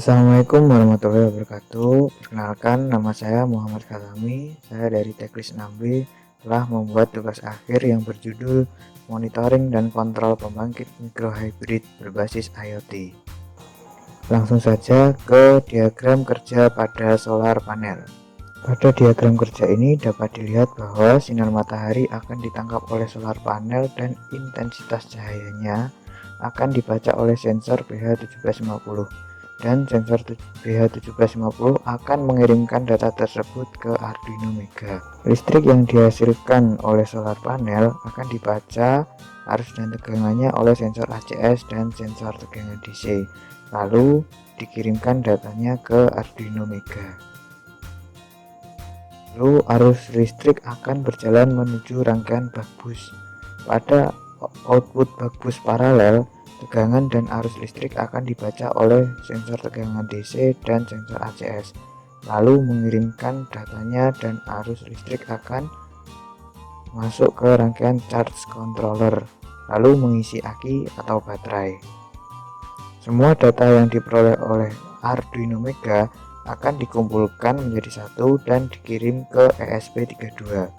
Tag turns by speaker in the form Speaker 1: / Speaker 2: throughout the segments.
Speaker 1: Assalamualaikum warahmatullahi wabarakatuh. Perkenalkan, nama saya Muhammad Kalami. Saya dari Teklis 6B telah membuat tugas akhir yang berjudul Monitoring dan Kontrol Pembangkit Mikrohybrid berbasis IoT. Langsung saja ke diagram kerja pada solar panel. Pada diagram kerja ini dapat dilihat bahwa sinar matahari akan ditangkap oleh solar panel dan intensitas cahayanya akan dibaca oleh sensor BH1750. Dan sensor BH1750 akan mengirimkan data tersebut ke Arduino Mega. Listrik yang dihasilkan oleh solar panel akan dibaca arus dan tegangannya oleh sensor ACS dan sensor tegangan DC, lalu dikirimkan datanya ke Arduino Mega. Lalu arus listrik akan berjalan menuju rangkaian bak bus. Pada output bak bus paralel, tegangan dan arus listrik akan dibaca oleh sensor tegangan DC dan sensor ACS, lalu mengirimkan datanya dan arus listrik akan masuk ke rangkaian charge controller, lalu mengisi aki atau baterai. Semua data yang diperoleh oleh Arduino Mega akan dikumpulkan menjadi satu dan dikirim ke ESP32.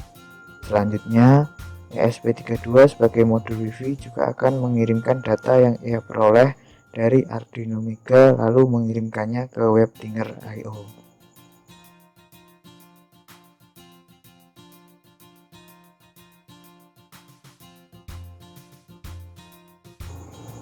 Speaker 1: Selanjutnya, ESP32 sebagai modul Wi-Fi juga akan mengirimkan data yang ia peroleh dari Arduino Mega lalu mengirimkannya ke WebDriver.io.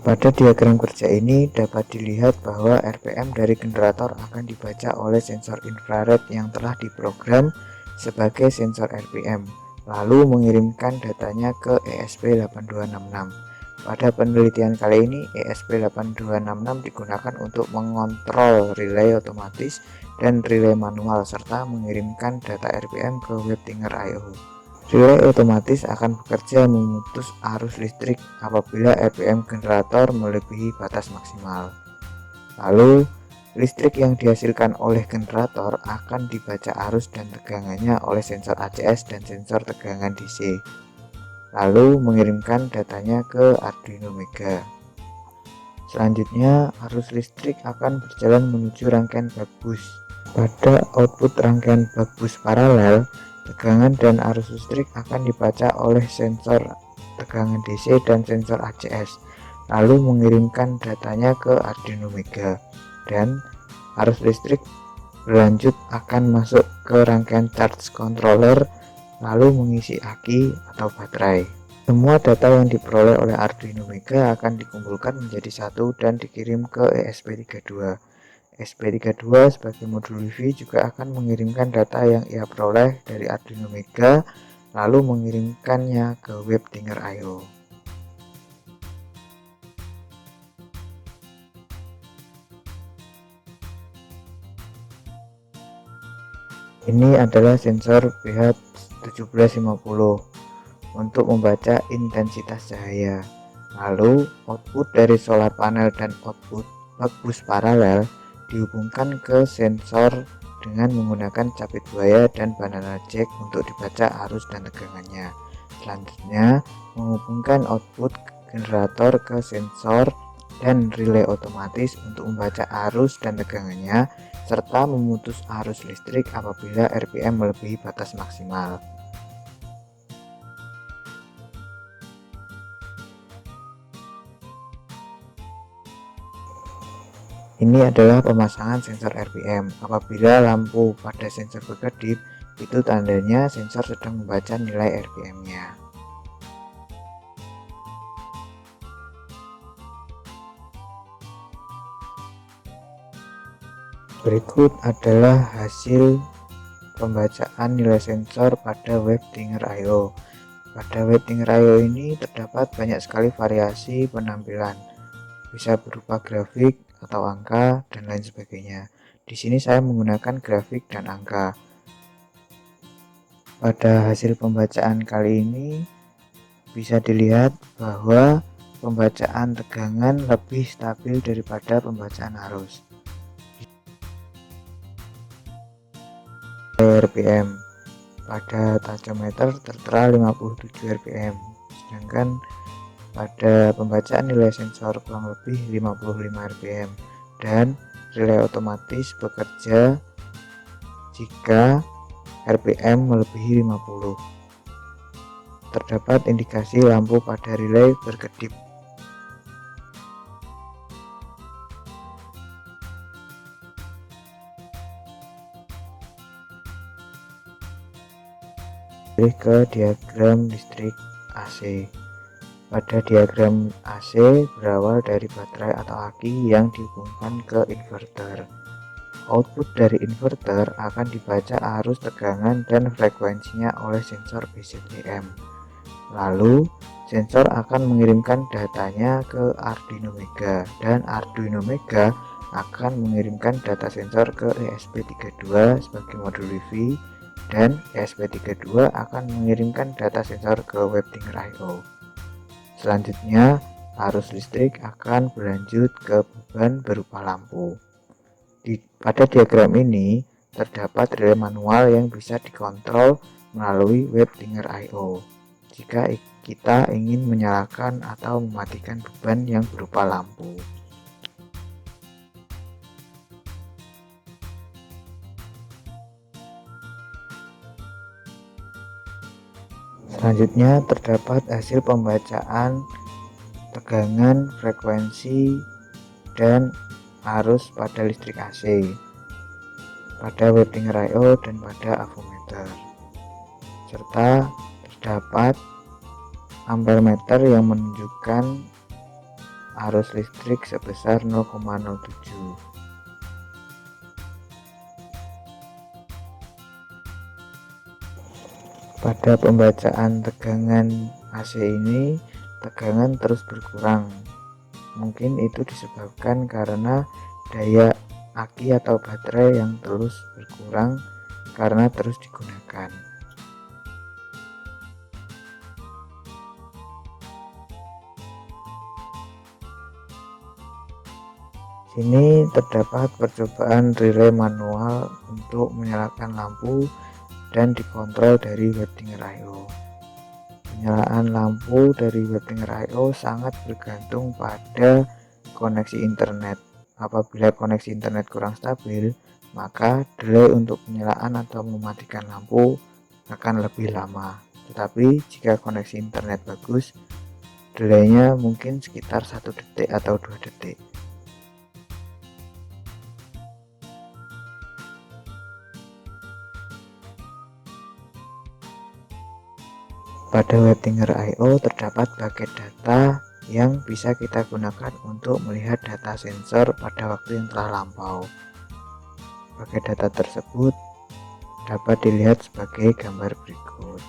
Speaker 1: Pada diagram kerja ini dapat dilihat bahwa RPM dari generator akan dibaca oleh sensor infrared yang telah diprogram sebagai sensor RPM, lalu mengirimkan datanya ke ESP8266. Pada penelitian kali ini, ESP8266 digunakan untuk mengontrol relay otomatis dan relay manual serta mengirimkan data RPM ke WebDriver.io. Relay otomatis akan bekerja memutus arus listrik apabila RPM generator melebihi batas maksimal. Lalu, listrik yang dihasilkan oleh generator akan dibaca arus dan tegangannya oleh sensor ACS dan sensor tegangan DC, lalu mengirimkan datanya ke Arduino Mega. Selanjutnya, arus listrik akan berjalan menuju rangkaian bak bus. Pada output rangkaian bak bus paralel, tegangan dan arus listrik akan dibaca oleh sensor tegangan DC dan sensor ACS, lalu mengirimkan datanya ke Arduino Mega. Dan arus listrik berlanjut akan masuk ke rangkaian charge controller, lalu mengisi aki atau baterai. Semua data yang diperoleh oleh Arduino Mega akan dikumpulkan menjadi satu dan dikirim ke ESP32. ESP32 sebagai modul Wi-Fi juga akan mengirimkan data yang ia peroleh dari Arduino Mega lalu mengirimkannya ke WebDriver.io. Ini adalah sensor BH1750 untuk membaca intensitas cahaya. Lalu output dari solar panel dan output bak bus paralel dihubungkan ke sensor dengan menggunakan capit buaya dan banana jack untuk dibaca arus dan tegangannya. Selanjutnya, menghubungkan output generator ke sensor dan relay otomatis untuk membaca arus dan tegangannya serta memutus arus listrik apabila RPM melebihi batas maksimal. Ini adalah pemasangan sensor RPM. Apabila lampu pada sensor berkedip, itu tandanya sensor sedang membaca nilai RPM-nya. Berikut adalah hasil pembacaan nilai sensor pada WebDriver.io. Pada WebDriver.io ini terdapat banyak sekali variasi penampilan, bisa berupa grafik atau angka dan lain sebagainya. Di sini saya menggunakan grafik dan angka. Pada hasil pembacaan kali ini bisa dilihat bahwa pembacaan tegangan lebih stabil daripada pembacaan arus. RPM pada tachometer tertera 57 RPM, sedangkan pada pembacaan nilai sensor kurang lebih 55 RPM dan relay otomatis bekerja jika RPM melebihi 50. Terdapat indikasi lampu pada relay berkedip. Ke diagram listrik AC. Pada diagram AC berawal dari baterai atau aki yang dihubungkan ke inverter. Output dari inverter akan dibaca arus tegangan dan frekuensinya oleh sensor PCM. Lalu sensor akan mengirimkan datanya ke Arduino Mega dan Arduino Mega akan mengirimkan data sensor ke ESP32 sebagai modul Wi-Fi dan ESP32 akan mengirimkan data sensor ke WebDriver.io. Selanjutnya, arus listrik akan berlanjut ke beban berupa lampu. Pada diagram ini, terdapat relay manual yang bisa dikontrol melalui WebDriver.io jika kita ingin menyalakan atau mematikan beban yang berupa lampu. Selanjutnya terdapat hasil pembacaan tegangan, frekuensi, dan arus pada listrik AC pada WebDriver.io dan pada avometer, serta terdapat ampermeter yang menunjukkan arus listrik sebesar 0,07. Pada pembacaan tegangan AC ini, tegangan terus berkurang. Mungkin itu disebabkan karena daya aki atau baterai yang terus berkurang karena terus digunakan. Sini terdapat percobaan relay manual untuk menyalakan lampu dan dikontrol dari WebDriver.io. Penyalaan lampu dari WebDriver.io sangat bergantung pada koneksi internet. Apabila koneksi internet kurang stabil, maka delay untuk penyalaan atau mematikan lampu akan lebih lama. Tetapi jika koneksi internet bagus, delaynya mungkin sekitar 1 detik atau 2 detik. Pada WebDriver.io terdapat paket data yang bisa kita gunakan untuk melihat data sensor pada waktu yang telah lampau. Paket data tersebut dapat dilihat sebagai gambar berikut.